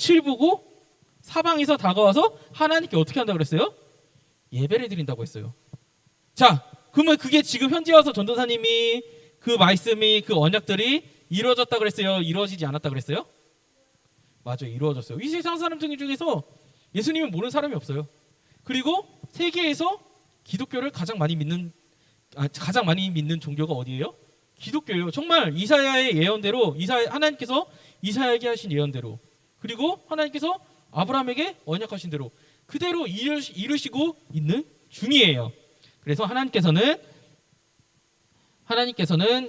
빛을 보고 사방에서 다가와서 하나님께 어떻게 한다고 그랬어요? 예배를 드린다고 했어요. 자, 그러면 그게 지금 현재 와서 전도사님이 그 말씀이 그 언약들이 이루어졌다 그랬어요? 이루어지지 않았다 그랬어요? 맞아요. 이루어졌어요. 이 세상 사람 중에서 예수님을 모르는 사람이 없어요. 그리고 세계에서 기독교를 가장 많이 믿는 종교가 어디예요? 기독교예요. 정말 이사야의 예언대로 하나님께서 이사야에게 하신 예언대로, 그리고 하나님께서 아브라함에게 언약하신 대로 그대로 이루시고 있는 중이에요. 그래서 하나님께서는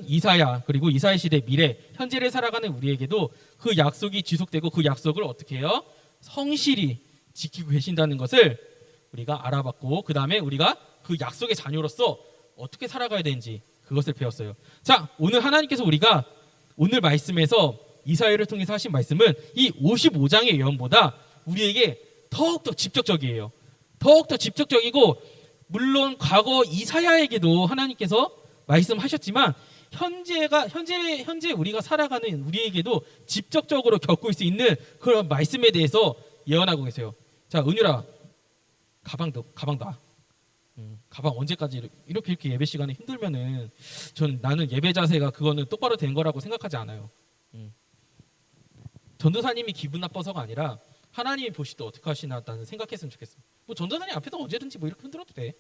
이사야, 그리고 이사야 시대 미래 현재를 살아가는 우리에게도 그 약속이 지속되고 그 약속을 어떻게 해요? 성실히 지키고 계신다는 것을 우리가 알아봤고, 그 다음에 우리가 그 약속의 자녀로서 어떻게 살아가야 되는지 그것을 배웠어요. 자, 오늘 하나님께서 우리가 오늘 말씀에서 이사야를 통해서 하신 말씀은 이 55장의 예언보다 우리에게 더욱더 집적적이에요. 더욱더 집적적이고, 물론 과거 이사야에게도 하나님께서 말씀하셨지만 현재 우리가 살아가는 우리에게도 직접적으로 겪을 수 있는 그런 말씀에 대해서 예언하고 계세요. 자, 은유라, 가방 놔. 가방 언제까지 이렇게 예배 시간에 힘들면은 나는 예배 자세가 그거는 똑바로 된 거라고 생각하지 않아요. 전도사님이 기분 나빠서가 아니라 하나님이 보실 때 어떻게 하시나 나는 생각했으면 좋겠어. 뭐 전도사님 앞에서 언제든지 뭐 이렇게 흔들어도 돼.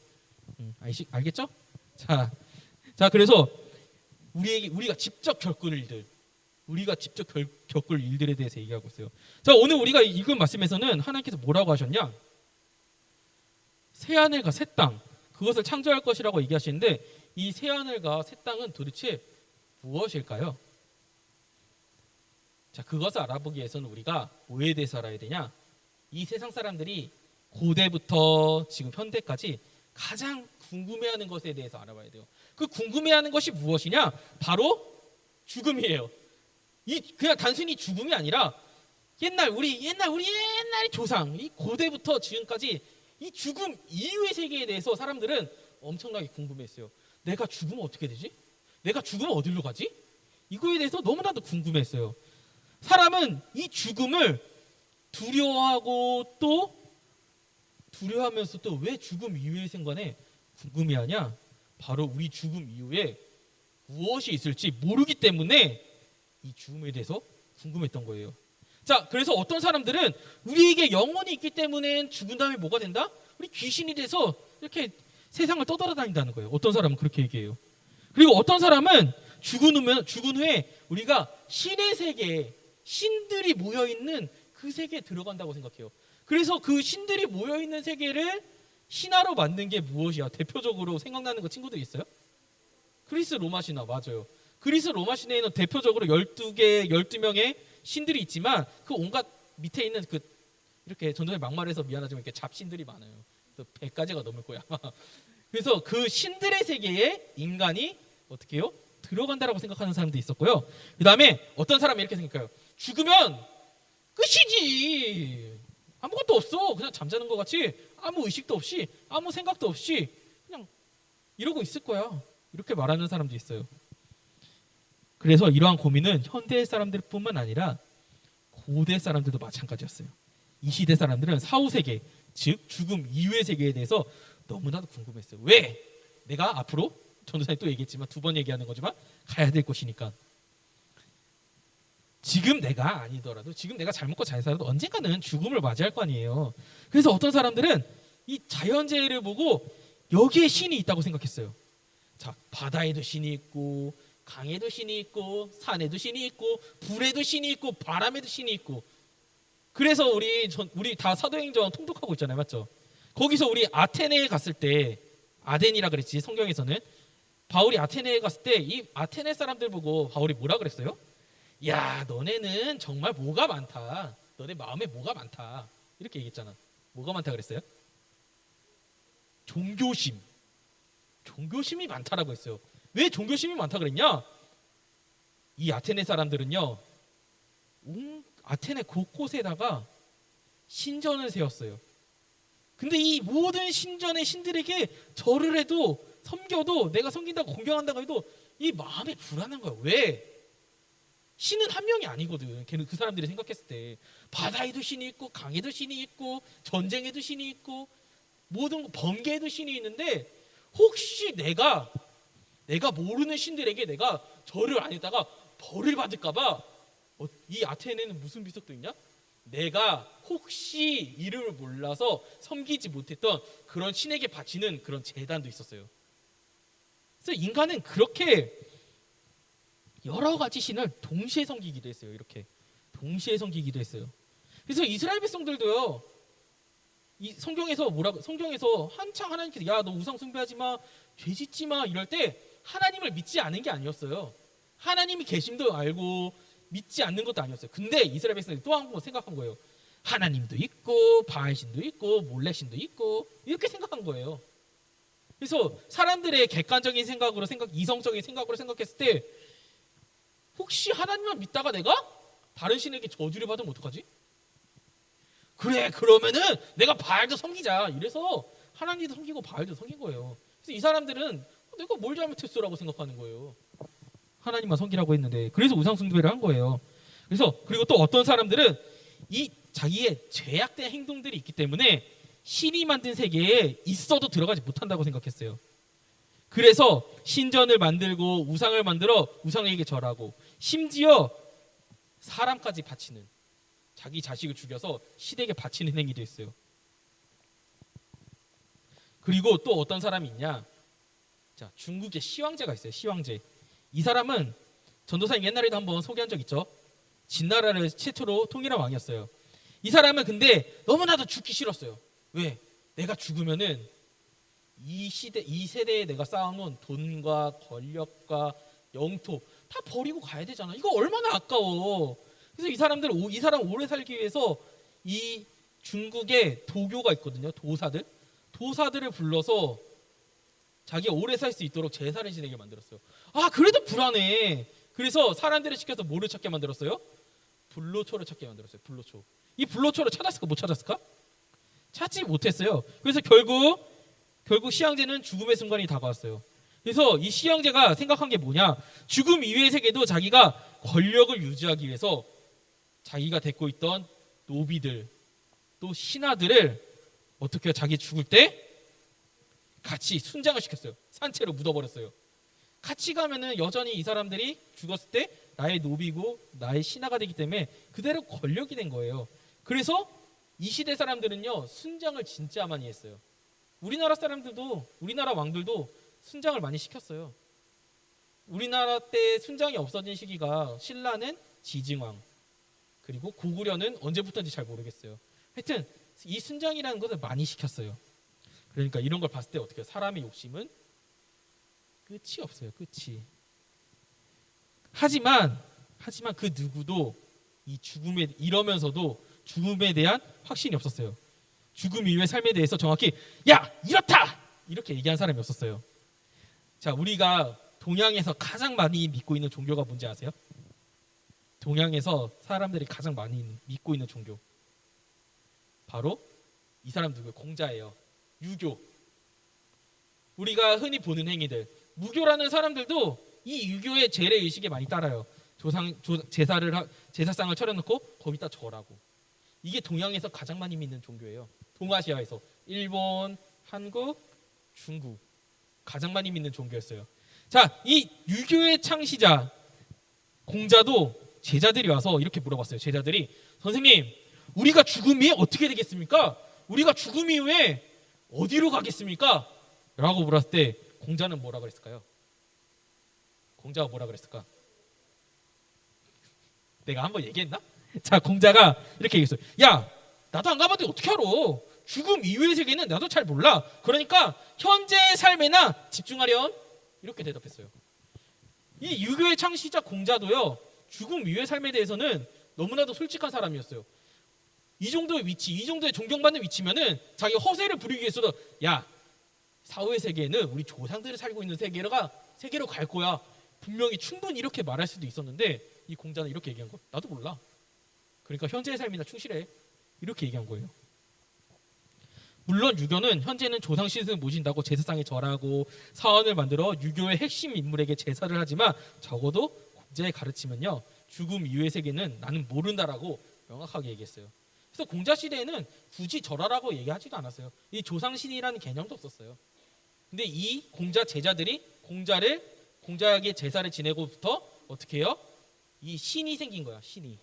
알겠죠? 자, 그래서 우리가 직접 겪을 일들, 겪을 일들에 대해서 얘기하고 있어요. 자, 오늘 우리가 읽은 말씀에서는 하나님께서 뭐라고 하셨냐? 새하늘과 새 땅, 그것을 창조할 것이라고 얘기하시는데, 이 새하늘과 새 땅은 도대체 무엇일까요? 자, 그것을 알아보기 위해서는 우리가 뭐에 대해서 알아야 되냐? 이 세상 사람들이 고대부터 지금 현대까지 가장 궁금해하는 것에 대해서 알아봐야 돼요. 그 궁금해하는 것이 무엇이냐? 바로 죽음이에요. 그냥 단순히 죽음이 아니라 우리 옛날 조상, 이 고대부터 지금까지 이 죽음 이후의 세계에 대해서 사람들은 엄청나게 궁금했어요. 내가 죽으면 어떻게 되지? 내가 죽으면 어디로 가지? 이거에 대해서 너무나도 궁금했어요. 사람은 이 죽음을 두려워하면서 또 왜 죽음 이후의 생관에 궁금해하냐? 바로 우리 죽음 이후에 무엇이 있을지 모르기 때문에 이 죽음에 대해서 궁금했던 거예요. 자, 그래서 어떤 사람들은 우리에게 영혼이 있기 때문에 죽은 다음에 뭐가 된다? 우리 귀신이 돼서 이렇게 세상을 떠돌아다닌다는 거예요. 어떤 사람은 그렇게 얘기해요. 그리고 어떤 사람은 죽은 후에 우리가 신의 세계에 신들이 모여있는 그 세계에 들어간다고 생각해요. 그래서 그 신들이 모여있는 세계를 신화로 만든 게 무엇이야? 대표적으로 생각나는 거 친구들 있어요? 그리스 로마 신화, 맞아요. 그리스 로마 신화에는 대표적으로 12명의 신들이 있지만 그 온갖 밑에 있는 이렇게 전도에 막말해서 미안하지만 이렇게 잡신들이 많아요. 100가지가 넘을 거야. 그래서 그 신들의 세계에 인간이 어떻게 해요? 들어간다라고 생각하는 사람도 있었고요. 그 다음에 어떤 사람이 이렇게 생각해요. 죽으면 끝이지. 아무것도 없어. 그냥 잠자는 것 같이 아무 의식도 없이 아무 생각도 없이 그냥 이러고 있을 거야. 이렇게 말하는 사람도 있어요. 그래서 이러한 고민은 현대 사람들뿐만 아니라 고대 사람들도 마찬가지였어요. 이 시대 사람들은 사후세계, 즉 죽음 이후의 세계에 대해서 너무나도 궁금했어요. 왜? 내가 앞으로 전도사님 또 얘기했지만 2번 얘기하는 거지만 가야 될 곳이니까. 지금 내가 아니더라도 지금 내가 잘 먹고 잘 살아도 언젠가는 죽음을 맞이할 거 아니에요. 그래서 어떤 사람들은 이 자연재해를 보고 여기에 신이 있다고 생각했어요. 자, 바다에도 신이 있고 강에도 신이 있고 산에도 신이 있고 불에도 신이 있고 바람에도 신이 있고. 그래서 우리 다 사도행전 통독하고 있잖아요, 맞죠? 거기서 우리 아테네에 갔을 때, 아덴이라 그랬지 성경에서는, 바울이 아테네에 갔을 때 이 아테네 사람들 보고 바울이 뭐라 그랬어요? 야, 너네는 정말 뭐가 많다. 너네 마음에 뭐가 많다. 이렇게 얘기했잖아. 뭐가 많다 그랬어요? 종교심이 많다라고 했어요. 왜 종교심이 많다 그랬냐? 이 아테네 사람들은요, 아테네 곳곳에다가 신전을 세웠어요. 근데 이 모든 신전의 신들에게 절을 해도 섬겨도 내가 섬긴다고 공경한다고 해도 이 마음이 불안한 거예요. 왜? 신은 한 명이 아니거든. 걔는 그 사람들이 생각했을 때 바다에도 신이 있고 강에도 신이 있고 전쟁에도 신이 있고 모든 번개에도 신이 있는데 혹시 내가 모르는 신들에게 내가 절을 안 했다가 벌을 받을까봐 이 아테네는 무슨 비석도 있냐? 내가 혹시 이름을 몰라서 섬기지 못했던 그런 신에게 바치는 그런 제단도 있었어요. 그래서 인간은 그렇게 여러 가지 신을 동시에 섬기기도 했어요. 이렇게 동시에 섬기기도 했어요. 그래서 이스라엘 백성들도요. 이 성경에서 한창 하나님께서 야 너 우상 숭배하지 마, 죄 짓지 마 이럴 때 하나님을 믿지 않은 게 아니었어요. 하나님이 계심도 알고 믿지 않는 것도 아니었어요. 근데 이스라엘 백성들이 또 한 번 생각한 거예요. 하나님도 있고 바알신도 있고 몰렉신도 있고 이렇게 생각한 거예요. 그래서 사람들의 객관적인 생각으로 이성적인 생각으로 생각했을 때 혹시 하나님만 믿다가 내가 다른 신에게 저주를 받으면 어떡하지? 그래 그러면은 내가 바알도 섬기자. 이래서 하나님도 섬기고 바알도 섬긴 거예요. 그래서 이 사람들은 내가 뭘 잘못했어라고 생각하는 거예요. 하나님만 섬기라고 했는데 그래서 우상 숭배를 한 거예요. 그래서 그리고 또 어떤 사람들은 이 자기의 죄악된 행동들이 있기 때문에 신이 만든 세계에 있어도 들어가지 못한다고 생각했어요. 그래서 신전을 만들고 우상을 만들어 우상에게 절하고 심지어 사람까지 바치는 자기 자식을 죽여서 신에게 바치는 행위도 있어요. 그리고 또 어떤 사람이 있냐? 자, 중국의 시황제가 있어요. 시황제. 이 사람은 전도사님 옛날에도 한번 소개한 적 있죠. 진나라를 최초로 통일한 왕이었어요. 이 사람은 근데 너무나도 죽기 싫었어요. 왜? 내가 죽으면은 이 세대에 내가 쌓아놓은 돈과 권력과 영토 다 버리고 가야 되잖아. 이거 얼마나 아까워. 그래서 이 사람 오래 살기 위해서 이 중국에 도교가 있거든요. 도사들을 불러서 자기가 오래 살 수 있도록 제사를 지내게 만들었어요. 아 그래도 불안해. 그래서 사람들을 시켜서 뭐를 찾게 만들었어요? 불로초를 찾게 만들었어요. 불로초. 이 불로초를 찾았을까 못 찾았을까? 찾지 못했어요. 그래서 결국 시황제는 죽음의 순간이 다가왔어요. 그래서 이 시황제가 생각한 게 뭐냐? 죽음 이후의 세계도 자기가 권력을 유지하기 위해서 자기가 데리고 있던 노비들 또 신하들을 어떻게 자기 죽을 때 같이 순장을 시켰어요. 산채로 묻어버렸어요. 같이 가면은 여전히 이 사람들이 죽었을 때 나의 노비고 나의 신하가 되기 때문에 그대로 권력이 된 거예요. 그래서 이 시대 사람들은요 순장을 진짜 많이 했어요. 우리나라 왕들도 순장을 많이 시켰어요. 우리나라 때 순장이 없어진 시기가 신라는 지증왕 그리고 고구려는 언제부터인지 잘 모르겠어요. 하여튼 이 순장이라는 것을 많이 시켰어요. 그러니까 이런 걸 봤을 때 어떻게 해요? 사람의 욕심은 끝이 없어요. 끝이. 하지만 그 누구도 이러면서도 죽음에 대한 확신이 없었어요. 죽음 이후의 삶에 대해서 정확히 야 이렇다 이렇게 얘기한 사람이 없었어요. 자, 우리가 동양에서 가장 많이 믿고 있는 종교가 뭔지 아세요? 동양에서 사람들이 가장 많이 믿고 있는 종교 바로 이 사람 누구예요? 공자예요. 유교. 우리가 흔히 보는 행위들. 무교라는 사람들도 이 유교의 재래 의식에 많이 따라요. 제사상을 차려놓고 거기다 절하고. 이게 동양에서 가장 많이 믿는 종교예요. 동아시아에서 일본, 한국, 중국 가장 많이 믿는 종교였어요. 자, 이 유교의 창시자 공자도 제자들이 와서 이렇게 물어봤어요. 제자들이 선생님, 우리가 죽음이 어떻게 되겠습니까? 우리가 죽음 이후에 어디로 가겠습니까? 라고 물었을 때 공자는 뭐라 그랬을까요? 공자가 뭐라 그랬을까? 내가 한번 얘기했나? 자, 공자가 이렇게 얘기했어요. 야, 나도 안 가봤는데 어떻게 알아? 죽음 이후의 세계는 나도 잘 몰라. 그러니까 현재의 삶에나 집중하렴. 이렇게 대답했어요. 이 유교의 창시자 공자도요. 죽음 이후의 삶에 대해서는 너무나도 솔직한 사람이었어요. 이 정도의 위치, 이 정도의 존경받는 위치면은 자기 허세를 부리기 위해서도 야, 사후의 세계는 우리 조상들이 살고 있는 세계로 갈 거야. 분명히 충분히 이렇게 말할 수도 있었는데 이 공자는 이렇게 얘기한 거. 나도 몰라. 그러니까 현재의 삶이나 충실해. 이렇게 얘기한 거예요. 물론 유교는 현재는 조상 신승을 모신다고 제사상에 절하고 사원을 만들어 유교의 핵심 인물에게 제사를 하지만 적어도 공자의 가르침은요. 죽음 이후의 세계는 나는 모른다라고 명확하게 얘기했어요. 그래서 공자 시대에는 굳이 절하라고 얘기하지도 않았어요. 이 조상신이라는 개념도 없었어요. 근데 이 공자 제자들이 공자에게 제사를 지내고부터 어떻게 해요? 이 신이 생긴 거야, 신이.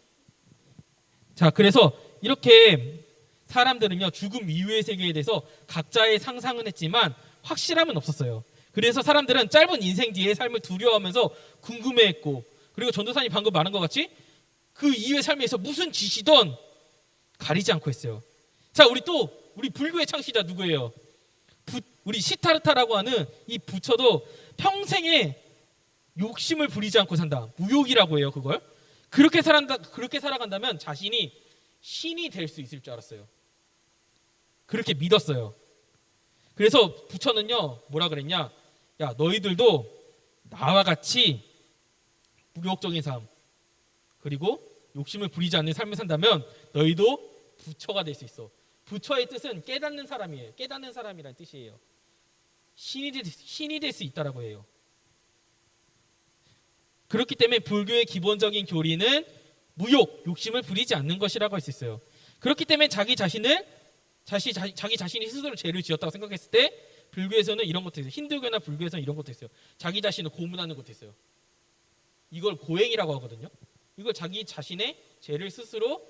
자, 그래서 이렇게 사람들은요, 죽음 이후의 세계에 대해서 각자의 상상은 했지만 확실함은 없었어요. 그래서 사람들은 짧은 인생 뒤의 삶을 두려워하면서 궁금해했고, 그리고 전도사님 방금 말한 것 같이 그 이후의 삶에서 무슨 짓이든 가리지 않고 했어요. 자, 우리 불교의 창시자 누구예요? 우리 시타르타라고 하는 이 부처도 평생에 욕심을 부리지 않고 산다. 무욕이라고 해요, 그걸. 그렇게 살아간다면 자신이 신이 될 수 있을 줄 알았어요. 그렇게 믿었어요. 그래서 부처는요, 뭐라 그랬냐? 야, 너희들도 나와 같이 무욕적인 삶, 그리고 욕심을 부리지 않는 삶을 산다면 너희도 부처가 될 수 있어. 부처의 뜻은 깨닫는 사람이에요. 깨닫는 사람이라는 뜻이에요. 신이 될 수 있다라고 해요. 그렇기 때문에 불교의 기본적인 교리는 무욕, 욕심을 부리지 않는 것이라고 할 수 있어요. 그렇기 때문에 자기 자신이 스스로 죄를 지었다고 생각했을 때 불교에서는 이런 것도 있어요. 힌두교나 불교에서는 이런 것도 있어요. 자기 자신을 고문하는 것도 있어요. 이걸 고행이라고 하거든요. 이걸 자기 자신의 죄를 스스로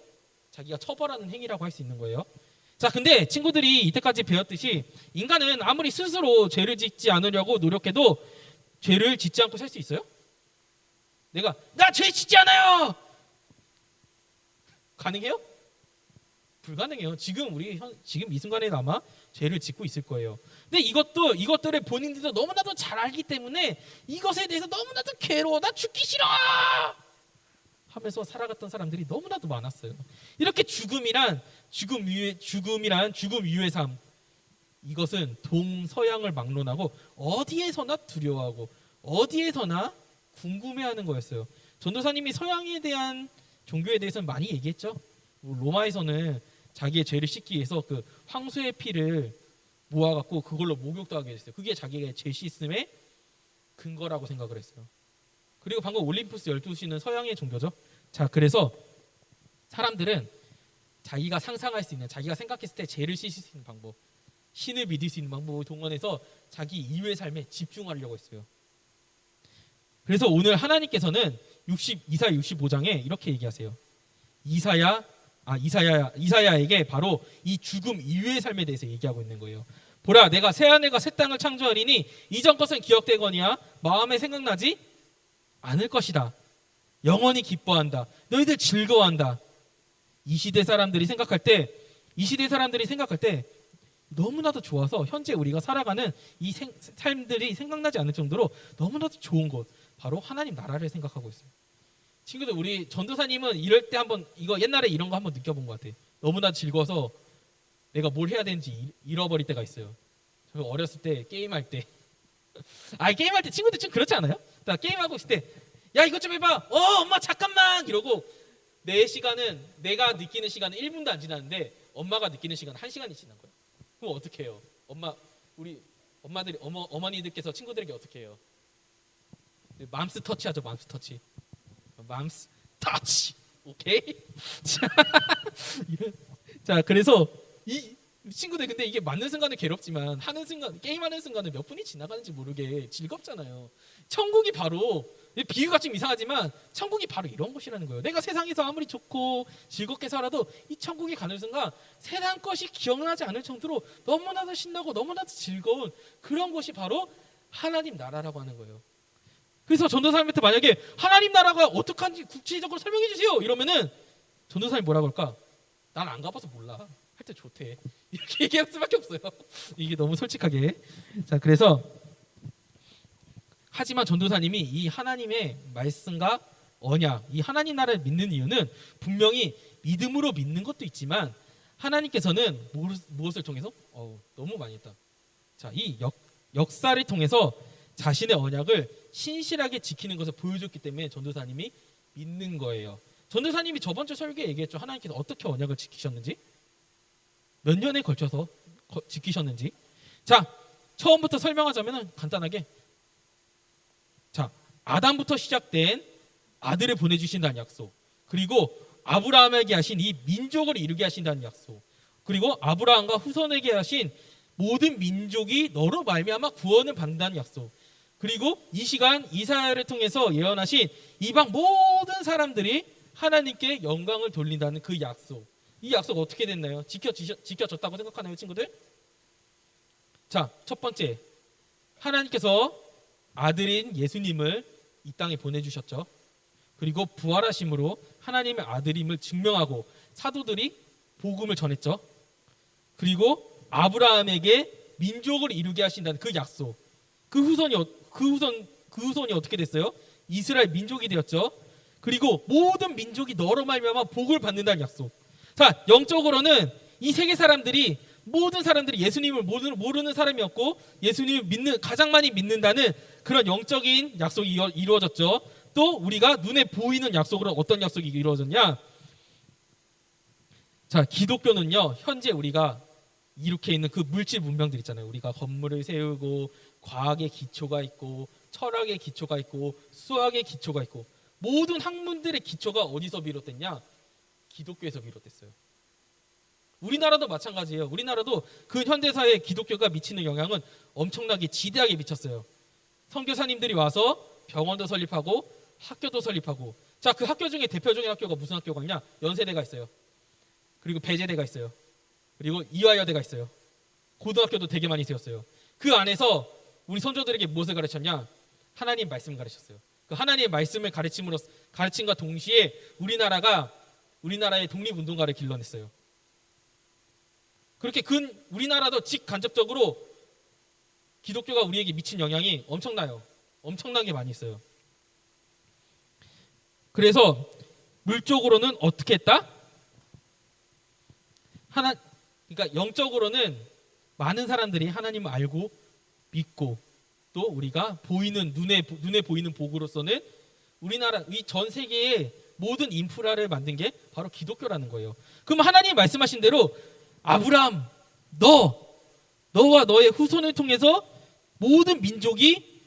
자기가 처벌하는 행위라고 할 수 있는 거예요. 자, 근데 친구들이 이때까지 배웠듯이 인간은 아무리 스스로 죄를 짓지 않으려고 노력해도 죄를 짓지 않고 살 수 있어요? 나 죄 짓지 않아요! 가능해요? 불가능해요. 지금 이 순간에도 아마 죄를 짓고 있을 거예요. 근데 이것들을 본인들도 너무나도 잘 알기 때문에 이것에 대해서 너무나도 괴로워, 나 죽기 싫어! 하면서 살아갔던 사람들이 너무나도 많았어요. 이렇게 죽음 이후의 삶, 이것은 동서양을 막론하고 어디에서나 두려워하고 어디에서나 궁금해하는 거였어요. 전도사님이 서양에 대한 종교에 대해서는 많이 얘기했죠. 로마에서는 자기의 죄를 씻기 위해서 그 황소의 피를 모아갖고 그걸로 목욕도 하게 됐어요. 그게 자기의 죄 씻음의 근거라고 생각을 했어요. 그리고 방금 올림푸스 12시는 서양의 종교죠. 자, 그래서 사람들은 자기가 상상할 수 있는, 자기가 생각했을 때 죄를 씻을 수 있는 방법, 신을 믿을 수 있는 방법을 동원해서 자기 이후의 삶에 집중하려고 했어요. 그래서 오늘 하나님께서는 이사야 65장에 이렇게 얘기하세요. 이사야에게 바로 이 죽음 이후의 삶에 대해서 얘기하고 있는 거예요. 보라, 내가 새하늘과 새 땅을 창조하리니 이전 것은 기억되거니와 마음에 생각나지 않을 것이다. 영원히 기뻐한다. 너희들 즐거워한다. 이 시대 사람들이 생각할 때 너무나도 좋아서 현재 우리가 살아가는 이 삶들이 생각나지 않을 정도로 너무나도 좋은 곳, 바로 하나님 나라를 생각하고 있어요. 친구들, 우리 전도사님은 이럴 때 이거 옛날에 이런 거 한번 느껴본 것 같아. 너무나 즐거워서 내가 뭘 해야 되는지 잃어버릴 때가 있어요. 저 어렸을 때 게임할 때 게임할 때 친구들 좀 그렇지 않아요? 나 게임하고 있을 때 야, 이것 좀 해봐. 엄마 잠깐만 이러고 내가 느끼는 시간은 1분도 안 지났는데 엄마가 느끼는 시간은 1시간이 지난 거예요. 그럼 어떻게 해요? 우리 어머니들께서 친구들에게 어떻게 해요? 맘스 터치 하죠. 맘스 터치. 오케이? 자, 그래서 이 친구들, 근데 이게 맞는 순간은 괴롭지만 게임하는 순간은 몇 분이 지나가는지 모르게 즐겁잖아요. 천국이 바로, 비유가 좀 이상하지만 천국이 바로 이런 곳이라는 거예요. 내가 세상에서 아무리 좋고 즐겁게 살아도 이 천국에 가는 순간 세상 것이 기억나지 않을 정도로 너무나도 신나고 너무나도 즐거운 그런 곳이 바로 하나님 나라라고 하는 거예요. 그래서 전도사님한테 만약에 하나님 나라가 어떻게 하는지 구체적으로 설명해 주세요 이러면은 전도사님 뭐라고 할까? 난 안 가봐서 몰라. 할 때 좋대. 이렇게 얘기할 수밖에 없어요. 이게 너무 솔직하게. 자, 그래서 하지만 전도사님이 이 하나님의 말씀과 언약, 이 하나님 나라를 믿는 이유는 분명히 믿음으로 믿는 것도 있지만 하나님께서는 무엇을 통해서? 너무 많이 했다. 자, 이 역사를 통해서 자신의 언약을 신실하게 지키는 것을 보여줬기 때문에 전도사님이 믿는 거예요. 전도사님이 저번 주 설교에 얘기했죠. 하나님께서 어떻게 언약을 지키셨는지, 몇 년에 걸쳐서 지키셨는지. 자, 처음부터 설명하자면 간단하게, 자, 아담부터 시작된 아들을 보내주신다는 약속, 그리고 아브라함에게 하신 이 민족을 이루게 하신다는 약속, 그리고 아브라함과 후손에게 하신 모든 민족이 너로 말미암아 구원을 받는다는 약속, 그리고 이 시간 이사야를 통해서 예언하신 이방 모든 사람들이 하나님께 영광을 돌린다는 그 약속. 이 약속 어떻게 됐나요? 지켜졌다고 생각하나요, 친구들? 자, 첫 번째, 하나님께서 아들인 예수님을 이 땅에 보내주셨죠. 그리고 부활하심으로 하나님의 아들임을 증명하고 사도들이 복음을 전했죠. 그리고 아브라함에게 민족을 이루게 하신다는 그 약속. 그 후손이 어떻게 됐어요? 이스라엘 민족이 되었죠. 그리고 모든 민족이 너로 말미암아 복을 받는다는 약속. 자, 영적으로는 이 세계 사람들이, 모든 사람들이 예수님을 모르는 사람이었고 예수님을 가장 많이 믿는다는 그런 영적인 약속이 이루어졌죠. 또 우리가 눈에 보이는 약속으로 어떤 약속이 이루어졌냐? 자, 기독교는요, 현재 우리가 이렇게 있는 그 물질 문명들 있잖아요. 우리가 건물을 세우고 과학의 기초가 있고 철학의 기초가 있고 수학의 기초가 있고 모든 학문들의 기초가 어디서 비롯됐냐? 기독교에서 비롯됐어요. 우리나라도 마찬가지예요. 우리나라도 그 현대사회에 기독교가 미치는 영향은 엄청나게 지대하게 미쳤어요. 선교사님들이 와서 병원도 설립하고 학교도 설립하고, 자, 그 학교 중에 대표적인 학교가 무슨 학교가 있냐? 연세대가 있어요. 그리고 배재대가 있어요. 그리고 이화여대가 있어요. 고등학교도 되게 많이 세웠어요. 그 안에서 우리 선조들에게 무엇을 가르쳤냐? 하나님 말씀을 가르쳤어요. 그 하나님의 말씀을 가르침과 동시에 우리나라의 독립운동가를 길러냈어요. 그렇게 우리나라도 직간접적으로 기독교가 우리에게 미친 영향이 엄청나요. 엄청나게 많이 있어요. 그래서 물적으로는 어떻게 했다? 그러니까 영적으로는 많은 사람들이 하나님을 알고 믿고, 또 우리가 눈에 보이는 복으로서는 우리나라 이 전 세계의 모든 인프라를 만든 게 바로 기독교라는 거예요. 그럼 하나님이 말씀하신 대로 아브라함, 너와 너의 후손을 통해서 모든 민족이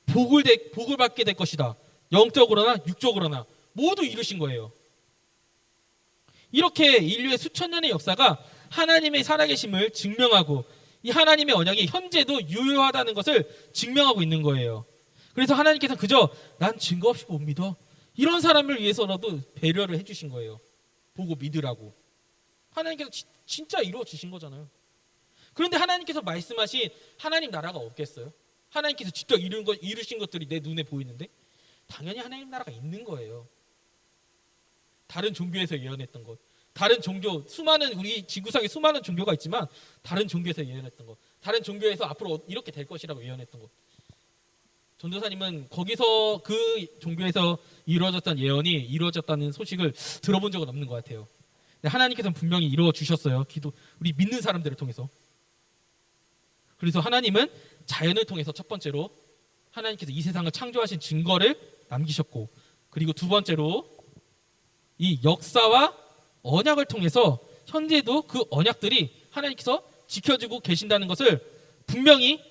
복을 받게 될 것이다. 영적으로나 육적으로나 모두 이루신 거예요. 이렇게 인류의 수천 년의 역사가 하나님의 살아계심을 증명하고 이 하나님의 언약이 현재도 유효하다는 것을 증명하고 있는 거예요. 그래서 하나님께서는 그저 난 증거 없이 못 믿어, 이런 사람을 위해서라도 배려를 해주신 거예요. 보고 믿으라고. 하나님께서 진짜 이루어지신 거잖아요. 그런데 하나님께서 말씀하신 하나님 나라가 없겠어요? 하나님께서 직접 이루신 것들이 내 눈에 보이는데 당연히 하나님 나라가 있는 거예요. 다른 종교에서 예언했던 것, 다른 종교, 우리 지구상에 수많은 종교가 있지만 다른 종교에서 예언했던 것, 다른 종교에서 앞으로 이렇게 될 것이라고 예언했던 것, 전도사님은 거기서 그 종교에서 이루어졌다는 예언이 이루어졌다는 소식을 들어본 적은 없는 것 같아요. 하나님께서는 분명히 이루어 주셨어요. 우리 믿는 사람들을 통해서. 그래서 하나님은 자연을 통해서 첫 번째로 하나님께서 이 세상을 창조하신 증거를 남기셨고, 그리고 두 번째로 이 역사와 언약을 통해서 현재도 그 언약들이 하나님께서 지켜주고 계신다는 것을 분명히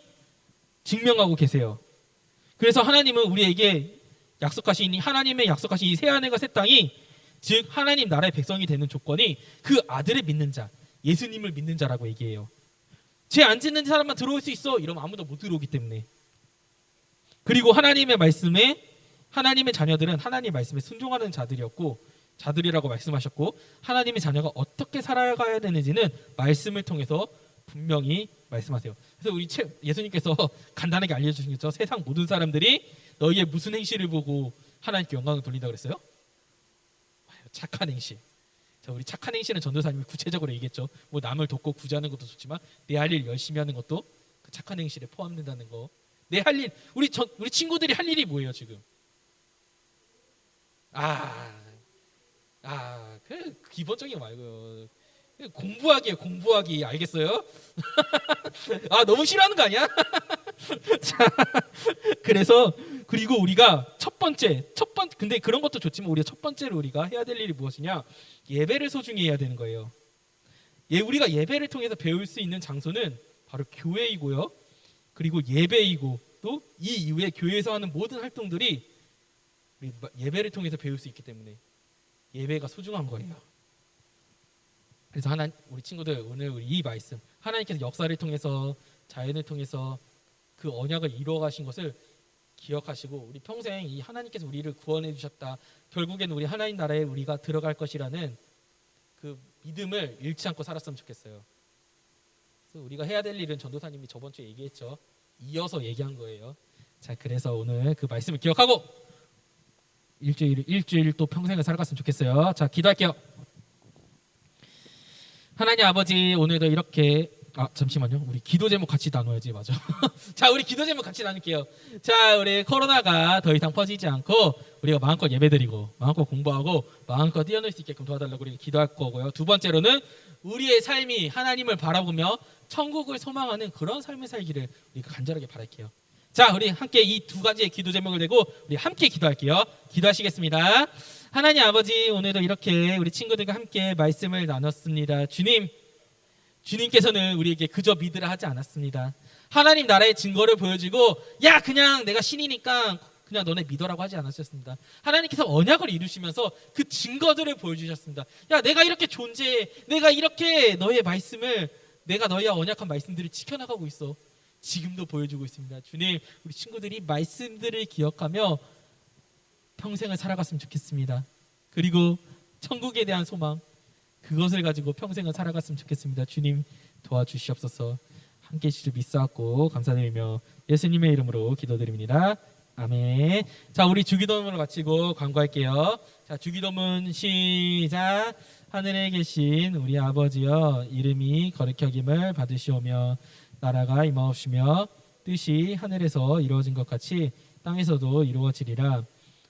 증명하고 계세요. 그래서 하나님은 우리에게 하나님의 약속하신 이 새하늘과 새 땅이, 즉 하나님 나라의 백성이 되는 조건이 그 아들을 믿는 자, 예수님을 믿는 자라고 얘기해요. 죄 안 짓는 사람만 들어올 수 있어, 이러면 아무도 못 들어오기 때문에. 그리고 하나님의 자녀들은 하나님의 말씀에 순종하는 자들이라고 말씀하셨고, 하나님의 자녀가 어떻게 살아가야 되는지는 말씀을 통해서 분명히 말씀하세요. 그래서 우리 예수님께서 간단하게 알려주신 거죠. 세상 모든 사람들이 너희의 무슨 행실을 보고 하나님께 영광을 돌린다고 그랬어요? 착한 행실. 자, 우리 착한 행실은 전도사님이 구체적으로 얘기했죠. 뭐 남을 돕고 구제하는 것도 좋지만 내 할 일 열심히 하는 것도 그 착한 행실에 포함된다는 거. 내 할 일, 우리 친구들이 할 일이 뭐예요 지금? 그 기본적인 거 말고요. 공부하기 알겠어요? 너무 싫어하는 거 아니야? 자, 그리고 우리가 첫 번째 근데 그런 것도 좋지만 우리가 첫 번째로 우리가 해야 될 일이 무엇이냐? 예배를 소중히 해야 되는 거예요. 우리가 예배를 통해서 배울 수 있는 장소는 바로 교회이고요. 그리고 예배이고, 또 이 이후에 교회에서 하는 모든 활동들이 우리 예배를 통해서 배울 수 있기 때문에 예배가 소중한 거예요. 그래서 우리 친구들 오늘 우리 이 말씀 하나님께서 역사를 통해서 자연을 통해서 그 언약을 이루어 가신 것을 기억하시고 우리 평생 이 하나님께서 우리를 구원해 주셨다. 결국에는 우리 하나님 나라에 우리가 들어갈 것이라는 그 믿음을 잃지 않고 살았으면 좋겠어요. 그래서 우리가 해야 될 일은 전도사님이 저번 주에 얘기했죠. 이어서 얘기한 거예요. 자, 그래서 오늘 그 말씀을 기억하고 일주일 또 평생을 살아갔으면 좋겠어요. 자, 기도할게요. 하나님 아버지, 오늘도 이렇게 잠시만요. 우리 기도 제목 같이 나눠야지. 맞아. 자, 우리 기도 제목 같이 나눌게요. 자, 우리 코로나가 더 이상 퍼지지 않고 우리가 마음껏 예배드리고 마음껏 공부하고 마음껏 뛰어놀 수 있게끔 도와달라고 우리가 기도할 거고요. 두 번째로는 우리의 삶이 하나님을 바라보며 천국을 소망하는 그런 삶을 살기를 우리가 간절하게 바랄게요. 자, 우리 함께 이 두 가지의 기도 제목을 내고 우리 함께 기도할게요. 기도하시겠습니다. 하나님 아버지, 오늘도 이렇게 우리 친구들과 함께 말씀을 나눴습니다. 주님께서는 우리에게 그저 믿으라 하지 않았습니다. 하나님 나라의 증거를 보여주고 야, 그냥 내가 신이니까 그냥 너네 믿어라고 하지 않으셨습니다. 하나님께서 언약을 이루시면서 그 증거들을 보여주셨습니다. 야, 내가 이렇게 존재해. 내가 이렇게 너의 말씀을, 내가 너의 언약한 말씀들을 지켜나가고 있어. 지금도 보여주고 있습니다. 주님, 우리 친구들이 말씀들을 기억하며 평생을 살아갔으면 좋겠습니다. 그리고 천국에 대한 소망, 그것을 가지고 평생을 살아갔으면 좋겠습니다. 주님, 도와주시옵소서. 함께 해주실 믿사옵고 감사드리며 예수님의 이름으로 기도드립니다. 아멘. 자, 우리 주기도문을 마치고 광고할게요. 자, 주기도문 시작. 하늘에 계신 우리 아버지여, 이름이 거룩히 여김을 받으시오며 나라가 임하옵시며 뜻이 하늘에서 이루어진 것 같이 땅에서도 이루어지리라.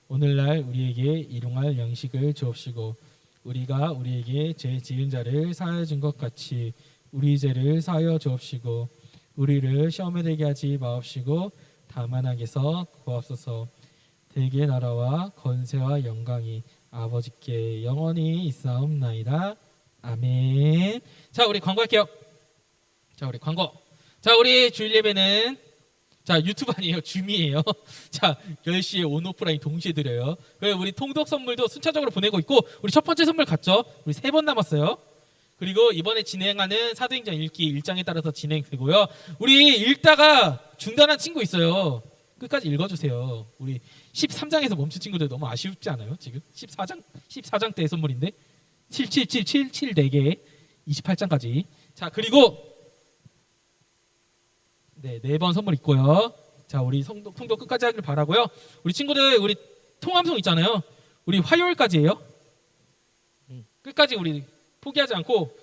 오늘날 우리에게 일용할 양식을 주옵시고 우리가 우리에게 죄 지은 자를 사하여 준 것 같이 우리 죄를 사하여 주옵시고 우리를 시험에 들게 하지 마옵시고 다만 악에서 구하옵소서. 대개 나라와 권세와 영광이 아버지께 영원히 있사옵나이다. 아멘. 자, 우리 광고할게요. 자, 우리 광고. 자, 우리 주일 예배는 자, 유튜브 아니에요. 줌이에요. 자, 10시에 온오프라인 동시에 드려요. 그리고 우리 통독 선물도 순차적으로 보내고 있고 우리 첫 번째 선물 갔죠? 우리 3번 남았어요. 그리고 이번에 진행하는 사도행전 읽기 일장에 따라서 진행되고요. 우리 읽다가 중단한 친구 있어요. 끝까지 읽어주세요. 우리 13장에서 멈춘 친구들 너무 아쉽지 않아요? 지금 14장 때 선물인데 7777 4개 28장까지. 자, 그리고 네, 4번 선물 있고요. 자, 우리 통독 끝까지 하길 바라고요. 우리 친구들 우리 통함송 있잖아요. 우리 화요일까지예요. 끝까지 우리 포기하지 않고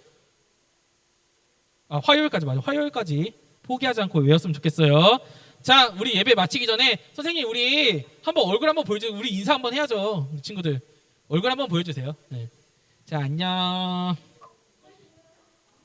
화요일까지 맞아. 화요일까지 포기하지 않고 외웠으면 좋겠어요. 자, 우리 예배 마치기 전에 선생님 우리 한번 얼굴 한번 보여주세요. 우리 인사 한번 해야죠. 우리 친구들 얼굴 한번 보여주세요. 네. 자, 안녕.